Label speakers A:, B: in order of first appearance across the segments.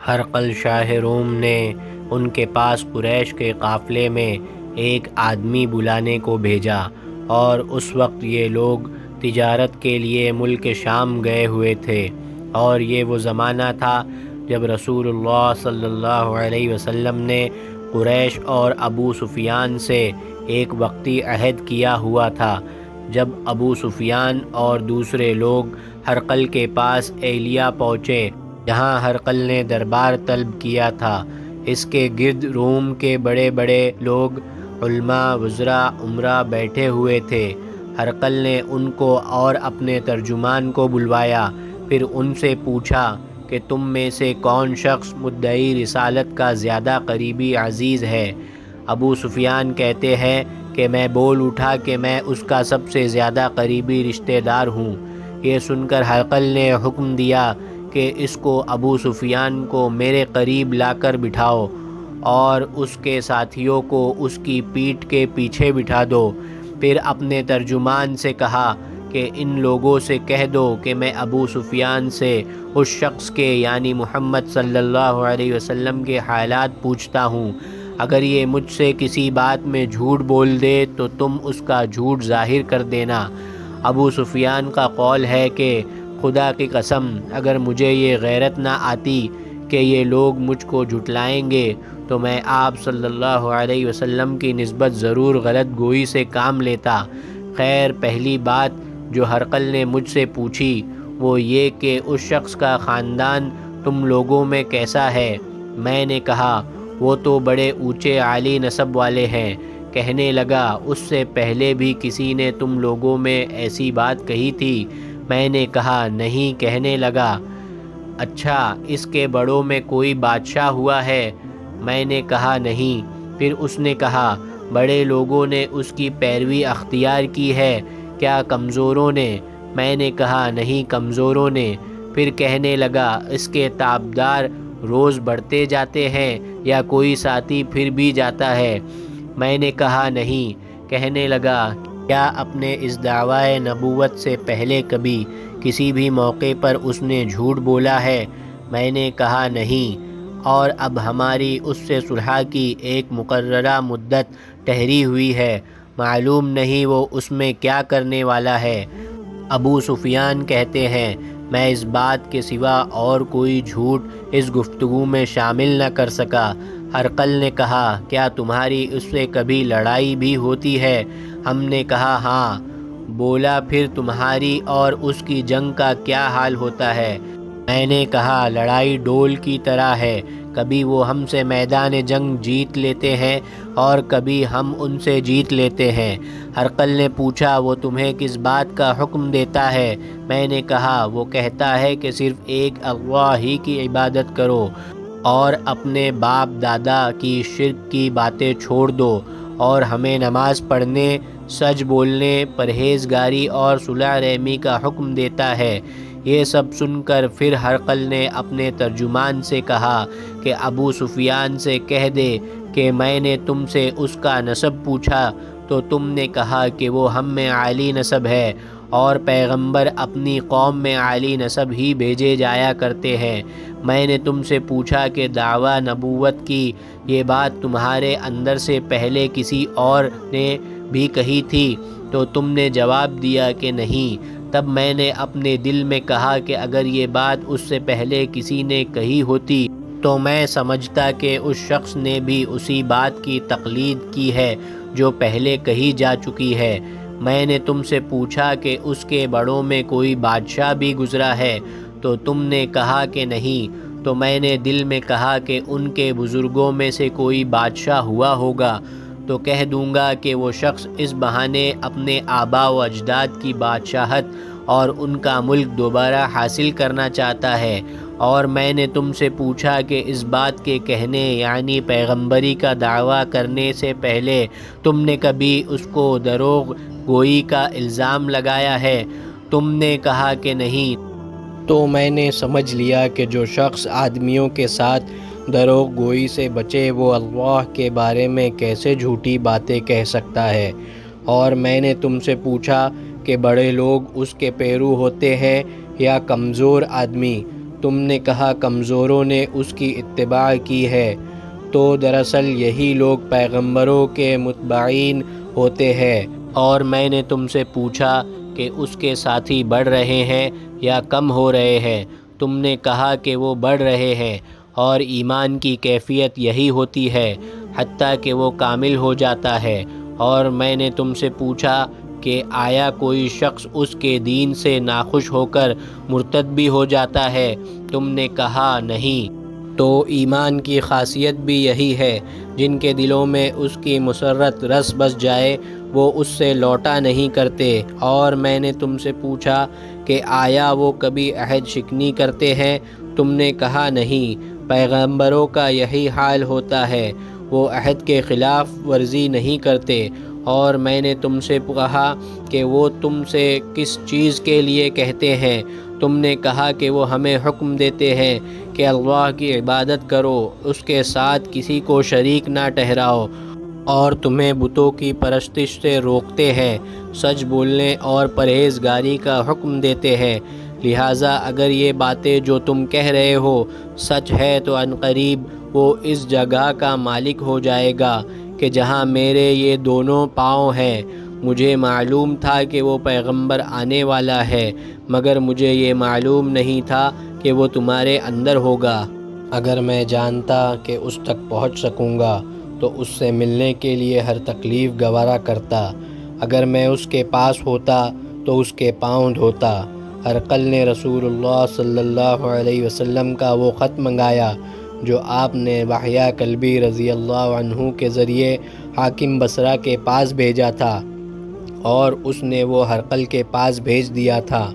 A: ہرقل شاہ روم نے ان کے پاس قریش کے قافلے میں ایک آدمی بلانے کو بھیجا، اور اس وقت یہ لوگ تجارت کے لیے ملک شام گئے ہوئے تھے، اور یہ وہ زمانہ تھا جب رسول اللہ صلی اللہ علیہ وسلم نے قریش اور ابو سفیان سے ایک وقتی عہد کیا ہوا تھا۔ جب ابو سفیان اور دوسرے لوگ ہرقل کے پاس ایلیا پہنچے جہاں ہرقل نے دربار طلب کیا تھا، اس کے گرد روم کے بڑے بڑے لوگ، علماء، وزراء، امراء بیٹھے ہوئے تھے۔ ہرقل نے ان کو اور اپنے ترجمان کو بلوایا، پھر ان سے پوچھا کہ تم میں سے کون شخص مدعی رسالت کا زیادہ قریبی عزیز ہے؟ ابو سفیان کہتے ہیں کہ میں بول اٹھا کہ میں اس کا سب سے زیادہ قریبی رشتہ دار ہوں۔ یہ سن کر ہرقل نے حکم دیا کہ اس کو ابو سفیان کو میرے قریب لا کر بٹھاؤ، اور اس کے ساتھیوں کو اس کی پیٹھ کے پیچھے بٹھا دو۔ پھر اپنے ترجمان سے کہا کہ ان لوگوں سے کہہ دو کہ میں ابو سفیان سے اس شخص کے یعنی محمد صلی اللہ علیہ وسلم کے حالات پوچھتا ہوں۔ اگر یہ مجھ سے کسی بات میں جھوٹ بول دے تو تم اس کا جھوٹ ظاہر کر دینا۔ ابو سفیان کا قول ہے کہ خدا کی قسم، اگر مجھے یہ غیرت نہ آتی کہ یہ لوگ مجھ کو جھٹلائیں گے تو میں آپ صلی اللہ علیہ وسلم کی نسبت ضرور غلط گوئی سے کام لیتا۔ خیر، پہلی بات جو ہرقل نے مجھ سے پوچھی وہ یہ کہ اس شخص کا خاندان تم لوگوں میں کیسا ہے؟ میں نے کہا وہ تو بڑے اونچے عالی نسب والے ہیں۔ کہنے لگا اس سے پہلے بھی کسی نے تم لوگوں میں ایسی بات کہی تھی؟ میں نے کہا نہیں۔ کہنے لگا اچھا، اس کے بڑوں میں کوئی بادشاہ ہوا ہے؟ میں نے کہا نہیں۔ پھر اس نے کہا بڑے لوگوں نے اس کی پیروی اختیار کی ہے، کیا کمزوروں نے؟ میں نے کہا نہیں، کمزوروں نے۔ پھر کہنے لگا اس کے تابدار روز بڑھتے جاتے ہیں یا کوئی ساتھی پھر بھی جاتا ہے؟ میں نے کہا نہیں۔ کہنے لگا کیا اپنے اس دعویٰ نبوت سے پہلے کبھی کسی بھی موقع پر اس نے جھوٹ بولا ہے؟ میں نے کہا نہیں۔ اور اب ہماری اس سے صلح کی ایک مقررہ مدت ٹھہری ہوئی ہے، معلوم نہیں وہ اس میں کیا کرنے والا ہے۔ ابو سفیان کہتے ہیں میں اس بات کے سوا اور کوئی جھوٹ اس گفتگو میں شامل نہ کر سکا۔ ہرقل نے کہا کیا تمہاری اس سے کبھی لڑائی بھی ہوتی ہے؟ ہم نے کہا ہاں۔ بولا پھر تمہاری اور اس کی جنگ کا کیا حال ہوتا ہے؟ میں نے کہا لڑائی ڈول کی طرح ہے، کبھی وہ ہم سے میدان جنگ جیت لیتے ہیں اور کبھی ہم ان سے جیت لیتے ہیں۔ ہرقل نے پوچھا وہ تمہیں کس بات کا حکم دیتا ہے؟ میں نے کہا وہ کہتا ہے کہ صرف ایک اللہ ہی کی عبادت کرو اور اپنے باپ دادا کی شرک کی باتیں چھوڑ دو، اور ہمیں نماز پڑھنے، سچ بولنے، پرہیزگاری اور صلح رحمی کا حکم دیتا ہے۔ یہ سب سن کر پھر ہرقل نے اپنے ترجمان سے کہا کہ ابو سفیان سے کہہ دے کہ میں نے تم سے اس کا نسب پوچھا تو تم نے کہا کہ وہ ہم میں عالی نسب ہے، اور پیغمبر اپنی قوم میں عالی نسب ہی بھیجے جایا کرتے ہیں۔ میں نے تم سے پوچھا کہ دعویٰ نبوت کی یہ بات تمہارے اندر سے پہلے کسی اور نے بھی کہی تھی تو تم نے جواب دیا کہ نہیں۔ تب میں نے اپنے دل میں کہا کہ اگر یہ بات اس سے پہلے کسی نے کہی ہوتی تو میں سمجھتا کہ اس شخص نے بھی اسی بات کی تقلید کی ہے جو پہلے کہی جا چکی ہے۔ میں نے تم سے پوچھا کہ اس کے بڑوں میں کوئی بادشاہ بھی گزرا ہے تو تم نے کہا کہ نہیں۔ تو میں نے دل میں کہا کہ ان کے بزرگوں میں سے کوئی بادشاہ ہوا ہوگا تو کہہ دوں گا کہ وہ شخص اس بہانے اپنے آباء و اجداد کی بادشاہت اور ان کا ملک دوبارہ حاصل کرنا چاہتا ہے۔ اور میں نے تم سے پوچھا کہ اس بات کے کہنے یعنی پیغمبری کا دعویٰ کرنے سے پہلے تم نے کبھی اس کو دروغ گوئی کا الزام لگایا ہے؟ تم نے کہا کہ نہیں۔ تو میں نے سمجھ لیا کہ جو شخص آدمیوں کے ساتھ دروغ گوئی سے بچے وہ اللہ کے بارے میں کیسے جھوٹی باتیں کہہ سکتا ہے۔ اور میں نے تم سے پوچھا کہ بڑے لوگ اس کے پیرو ہوتے ہیں یا کمزور آدمی؟ تم نے کہا کمزوروں نے اس کی اتباع کی ہے، تو دراصل یہی لوگ پیغمبروں کے متبعین ہوتے ہیں۔ اور میں نے تم سے پوچھا کہ اس کے ساتھی بڑھ رہے ہیں یا کم ہو رہے ہیں؟ تم نے کہا کہ وہ بڑھ رہے ہیں، اور ایمان کی کیفیت یہی ہوتی ہے حتیٰ کہ وہ کامل ہو جاتا ہے۔ اور میں نے تم سے پوچھا کہ آیا کوئی شخص اس کے دین سے ناخوش ہو کر مرتد بھی ہو جاتا ہے؟ تم نے کہا نہیں۔ تو ایمان کی خاصیت بھی یہی ہے، جن کے دلوں میں اس کی مسرت رس بس جائے وہ اس سے لوٹا نہیں کرتے۔ اور میں نے تم سے پوچھا کہ آیا وہ کبھی عہد شکنی کرتے ہیں؟ تم نے کہا نہیں۔ پیغمبروں کا یہی حال ہوتا ہے، وہ عہد کے خلاف ورزی نہیں کرتے۔ اور میں نے تم سے کہا کہ وہ تم سے کس چیز کے لیے کہتے ہیں؟ تم نے کہا کہ وہ ہمیں حکم دیتے ہیں کہ اللہ کی عبادت کرو، اس کے ساتھ کسی کو شریک نہ ٹھہراؤ، اور تمہیں بتوں کی پرستش سے روکتے ہیں، سچ بولنے اور پرہیزگاری کا حکم دیتے ہیں۔ لہٰذا اگر یہ باتیں جو تم کہہ رہے ہو سچ ہے تو عنقریب وہ اس جگہ کا مالک ہو جائے گا کہ جہاں میرے یہ دونوں پاؤں ہیں۔ مجھے معلوم تھا کہ وہ پیغمبر آنے والا ہے، مگر مجھے یہ معلوم نہیں تھا کہ وہ تمہارے اندر ہوگا۔ اگر میں جانتا کہ اس تک پہنچ سکوں گا تو اس سے ملنے کے لیے ہر تکلیف گوارا کرتا۔ اگر میں اس کے پاس ہوتا تو اس کے پاؤں دھوتا۔ ہرقل نے رسول اللہ صلی اللہ علیہ وسلم کا وہ خط منگایا جو آپ نے وحیہ کلبی رضی اللہ عنہ کے ذریعے حاکم بصرہ کے پاس بھیجا تھا، اور اس نے وہ ہرقل کے پاس بھیج دیا تھا۔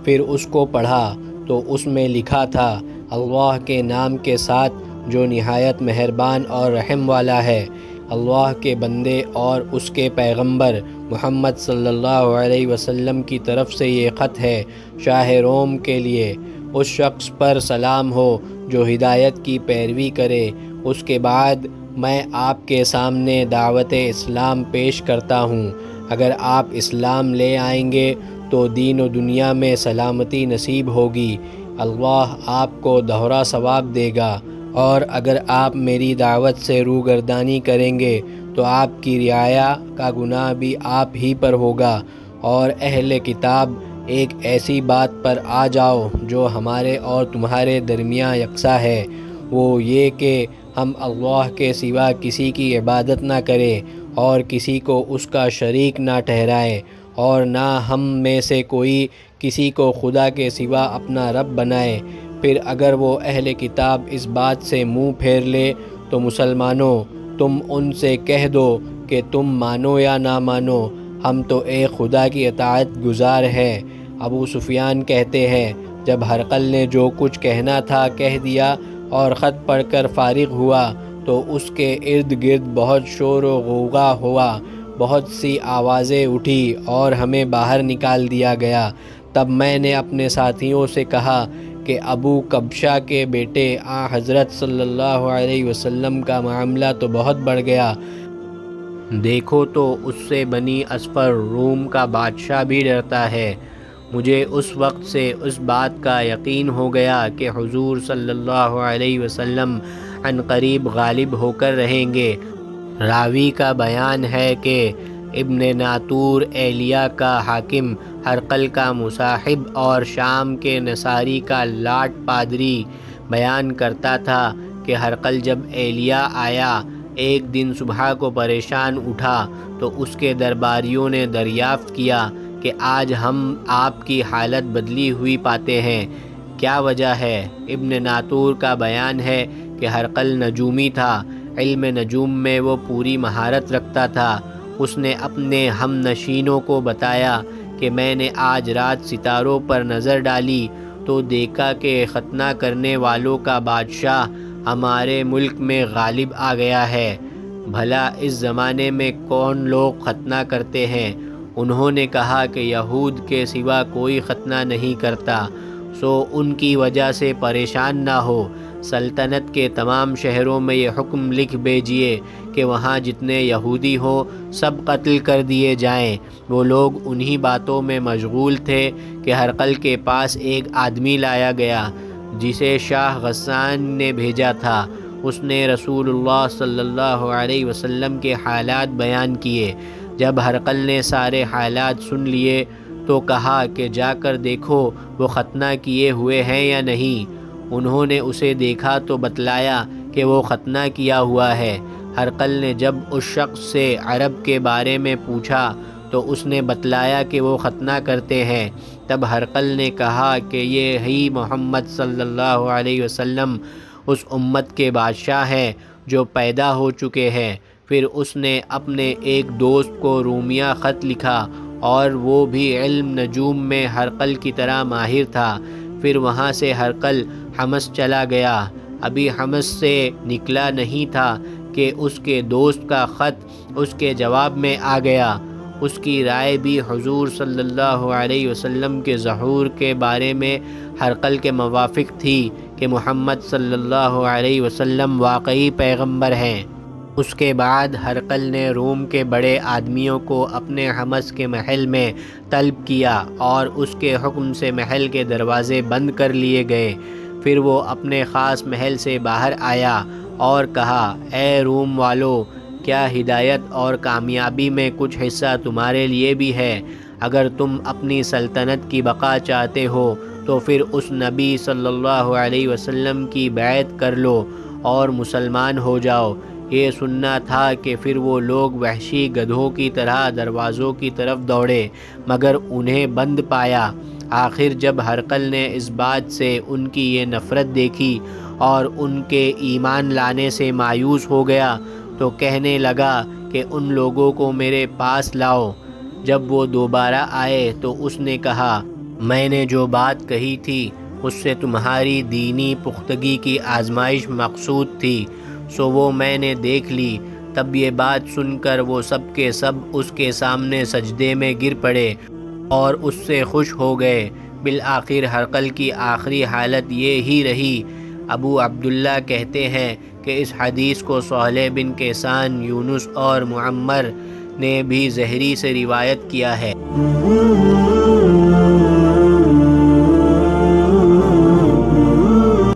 A: پھر اس کو پڑھا تو اس میں لکھا تھا، اللہ کے نام کے ساتھ جو نہایت مہربان اور رحم والا ہے۔ اللہ کے بندے اور اس کے پیغمبر محمد صلی اللہ علیہ وسلم کی طرف سے یہ خط ہے، شاہ روم کے لیے۔ اس شخص پر سلام ہو جو ہدایت کی پیروی کرے۔ اس کے بعد میں آپ کے سامنے دعوت اسلام پیش کرتا ہوں۔ اگر آپ اسلام لے آئیں گے تو دین و دنیا میں سلامتی نصیب ہوگی، اللہ آپ کو دوہرا ثواب دے گا۔ اور اگر آپ میری دعوت سے روگردانی کریں گے تو آپ کی رعایا کا گناہ بھی آپ ہی پر ہوگا۔ اور اہل کتاب ایک ایسی بات پر آ جاؤ جو ہمارے اور تمہارے درمیان یکساں ہے، وہ یہ کہ ہم اللہ کے سوا کسی کی عبادت نہ کریں اور کسی کو اس کا شریک نہ ٹھہرائیں، اور نہ ہم میں سے کوئی کسی کو خدا کے سوا اپنا رب بنائے۔ پھر اگر وہ اہل کتاب اس بات سے منہ پھیر لے تو مسلمانوں، تم ان سے کہہ دو کہ تم مانو یا نہ مانو، ہم تو ایک خدا کی اطاعت گزار ہیں۔ ابو سفیان کہتے ہیں، جب ہرقل نے جو کچھ کہنا تھا کہہ دیا اور خط پڑھ کر فارغ ہوا تو اس کے ارد گرد بہت شور و غوغا ہوا، بہت سی آوازیں اٹھی اور ہمیں باہر نکال دیا گیا۔ تب میں نے اپنے ساتھیوں سے کہا کہ ابو کبشہ کے بیٹے حضرت صلی اللہ علیہ وسلم کا معاملہ تو بہت بڑھ گیا، دیکھو تو اس سے بنی اصفر روم کا بادشاہ بھی ڈرتا ہے۔ مجھے اس وقت سے اس بات کا یقین ہو گیا کہ حضور صلی اللہ علیہ وسلم عنقریب غالب ہو کر رہیں گے۔ راوی کا بیان ہے کہ ابن ناطور ایلیا کا حاکم، ہرقل کا مصاحب اور شام کے نصاری کا لاٹ پادری بیان کرتا تھا کہ ہرقل جب ایلیا آیا ایک دن صبح کو پریشان اٹھا تو اس کے درباریوں نے دریافت کیا کہ آج ہم آپ کی حالت بدلی ہوئی پاتے ہیں، کیا وجہ ہے؟ ابن ناطور کا بیان ہے کہ ہرقل نجومی تھا، علم نجوم میں وہ پوری مہارت رکھتا تھا۔ اس نے اپنے ہم نشینوں کو بتایا کہ میں نے آج رات ستاروں پر نظر ڈالی تو دیکھا کہ ختنہ کرنے والوں کا بادشاہ ہمارے ملک میں غالب آ گیا ہے۔ بھلا اس زمانے میں کون لوگ ختنہ کرتے ہیں؟ انہوں نے کہا کہ یہود کے سوا کوئی ختنہ نہیں کرتا، سو ان کی وجہ سے پریشان نہ ہو۔ سلطنت کے تمام شہروں میں یہ حکم لکھ بھیجیے کہ وہاں جتنے یہودی ہوں سب قتل کر دیے جائیں۔ وہ لوگ انہی باتوں میں مشغول تھے کہ ہرقل کے پاس ایک آدمی لایا گیا جسے شاہ غسان نے بھیجا تھا۔ اس نے رسول اللہ صلی اللہ علیہ وسلم کے حالات بیان کیے۔ جب ہرقل نے سارے حالات سن لیے تو کہا کہ جا کر دیکھو وہ ختنہ کیے ہوئے ہیں یا نہیں۔ انہوں نے اسے دیکھا تو بتلایا کہ وہ ختنہ کیا ہوا ہے۔ ہرقل نے جب اس شخص سے عرب کے بارے میں پوچھا تو اس نے بتلایا کہ وہ ختنہ کرتے ہیں۔ تب ہرقل نے کہا کہ یہ ہی محمد صلی اللہ علیہ وسلم اس امت کے بادشاہ ہیں جو پیدا ہو چکے ہیں۔ پھر اس نے اپنے ایک دوست کو رومیہ خط لکھا اور وہ بھی علم نجوم میں ہرقل کی طرح ماہر تھا۔ پھر وہاں سے ہرقل حمص چلا گیا۔ ابھی حمص سے نکلا نہیں تھا کہ اس کے دوست کا خط اس کے جواب میں آ گیا۔ اس کی رائے بھی حضور صلی اللہ علیہ وسلم کے ظہور کے بارے میں ہرقل کے موافق تھی کہ محمد صلی اللہ علیہ وسلم واقعی پیغمبر ہیں۔ اس کے بعد ہرقل نے روم کے بڑے آدمیوں کو اپنے حمص کے محل میں طلب کیا اور اس کے حکم سے محل کے دروازے بند کر لیے گئے۔ پھر وہ اپنے خاص محل سے باہر آیا اور کہا، اے روم والو، کیا ہدایت اور کامیابی میں کچھ حصہ تمہارے لیے بھی ہے؟ اگر تم اپنی سلطنت کی بقا چاہتے ہو تو پھر اس نبی صلی اللہ علیہ وسلم کی بیعت کر لو اور مسلمان ہو جاؤ۔ یہ سننا تھا کہ پھر وہ لوگ وحشی گدھوں کی طرح دروازوں کی طرف دوڑے مگر انہیں بند پایا۔ آخر جب ہرقل نے اس بات سے ان کی یہ نفرت دیکھی اور ان کے ایمان لانے سے مایوس ہو گیا تو کہنے لگا کہ ان لوگوں کو میرے پاس لاؤ۔ جب وہ دوبارہ آئے تو اس نے کہا، میں نے جو بات کہی تھی اس سے تمہاری دینی پختگی کی آزمائش مقصود تھی، سو وہ میں نے دیکھ لی۔ تب یہ بات سن کر وہ سب کے سب اس کے سامنے سجدے میں گر پڑے اور اس سے خوش ہو گئے۔ بالآخر ہرقل کی آخری حالت یہ ہی رہی۔ ابو عبداللہ کہتے ہیں کہ اس حدیث کو صالح بن کیسان، یونس اور معمر نے بھی زہری سے روایت کیا ہے۔